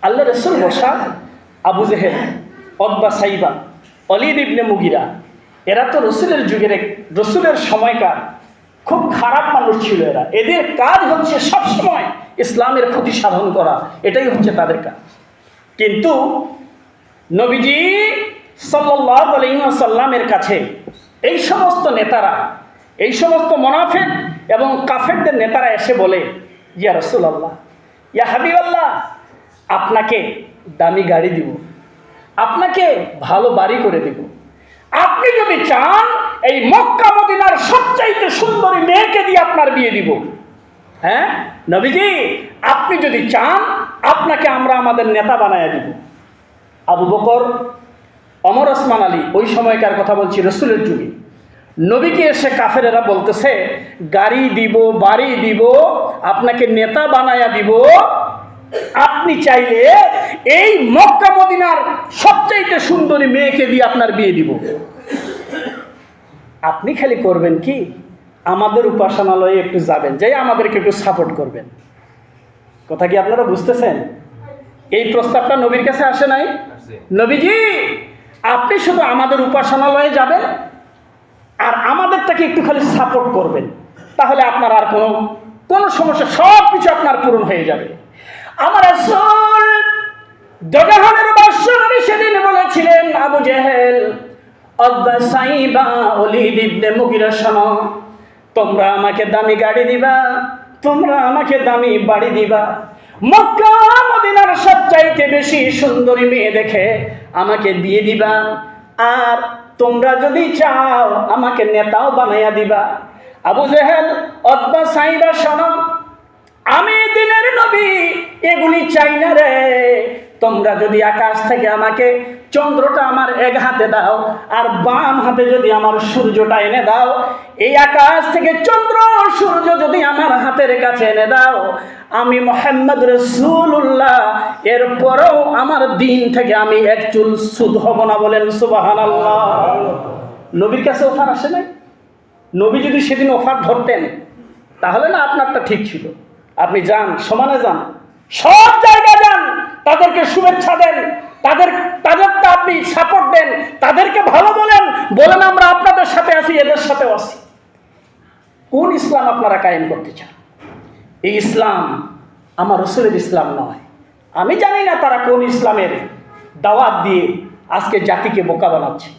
আল্লাহ রসুল বসা, আবু জেহেল, উতবা, সাইবা, ওয়ালিদ ইবনে মুগিরা, এরা তো রসুলের যুগের, রসুলের সময়কার খুব খারাপ মানুষ ছিল। এদের কাজ হচ্ছে সবসময় ইসলামের ক্ষতি সাধন করা, এটাই হচ্ছে তাদের কাজ। কিন্তু নবীজি সাল্লাল্লাহু আলাইহি ওয়াসাল্লামের কাছে এই সমস্ত নেতারা, এই সমস্ত মুনাফিক এবং কাফেরদের নেতারা এসে বলে, ইয়া রাসূলুল্লাহ, ইয়া হাবিবাল্লাহ, আপনাকে দামি গাড়ি দিব, আপনাকে ভালো বাড়ি করে দিব, আপনি যদি চান এই মক্কা মদিনার সবচাইতে সুন্দরী মেয়েকে দিয়ে আপনার বিয়ে দিব। হ্যাঁ নবীজি, আপনি যদি চান আপনাকে আমরা আমাদের নেতা বানায় দিব। আবু বকর, ওমর, ওসমান আলী, ওই সময়কার কথা বলছি, রসুলের যুগে নবীকে এসে কাফেরেরা বলতেছে, গাড়ি দিব, বাড়ি দিব, আপনাকে নেতা বানায়া দিব, আপনি চাইলে এই মক্কা মদিনার সবচাইতে সুন্দরী মেয়েকে দিয়ে আপনার বিয়ে দিব। আপনি খালি করবেন কি, আমাদের উপাসনালয়ে একটু যাবেন, যাই আমাদেরকে একটু সাপোর্ট করবেন। কথা কি আপনারা বুঝতেছেন? এই প্রস্তাবটা নবীর কাছে আসে নাই? নবীজি, আপনি শুধু আমাদের উপাসনালয়ে যাবেন আর আমাদেরটাকে একটু খালি সাপোর্ট করবেন, তাহলে আপনার আর কোনো সমস্যা, সব কিছু আপনার পূরণ হয়ে যাবে। আমার রাসূল দজাহানের বাদশাহ সেদিন বলেছিলেন, আবু জেহেল, উতবা, সাইবা, ওয়ালিদ ইবনে মুগিরা, শোনো, তোমরা আমাকে দামি গাড়ি দিবা, তোমরা আমাকে দামি বাড়ি দিবা, মক্কা মদিনার সবচাইতে বেশি সুন্দরী মেয়ে দেখে আমাকে বিয়ে দিবা, আর তোমরা যদি চাও আমাকে নেতাও বানাইয়া দিবা। আবু জেহেল, উতবা, সাইবা, শোনো, আমি দিনের নবী এগুলি চাই না রে। তোমরা যদি আকাশ থেকে আমাকে চন্দ্রটা আমার এক হাতে দাও আর বাম হাতে যদি আমার সূর্যটা এনে দাও, এই আকাশ থেকে চন্দ্র সূর্য যদি আমার হাতের কাছে এনে দাও, আমি মুহাম্মদ রাসূলুল্লাহ এরপরেও আমার দিন থেকে আমি এক চুল সুদ হব না। বলেন সুবহানাল্লাহ। নবীর কাছে অফার আসে নাই? নবী যদি সেদিন অফার ধরতেন তাহলে না আপনারটা ঠিক ছিল। আপনি যান, সমানে যান, সব জায়গায় যান, তাদেরকে শুভেচ্ছা দেন, তাদেরটা আপনি সাপোর্ট দেন, তাদেরকে ভালো বলেন, আমরা আপনাদের সাথে আছি, এদের সাথেও আছি। কোন ইসলাম আপনারা কায়েম করতে চান? এই ইসলাম আমার রাসূলের ইসলাম নয়। আমি জানি না তারা কোন ইসলামের দাওয়াত দিয়ে আজকে জাতিকে বোকা বানাচ্ছে।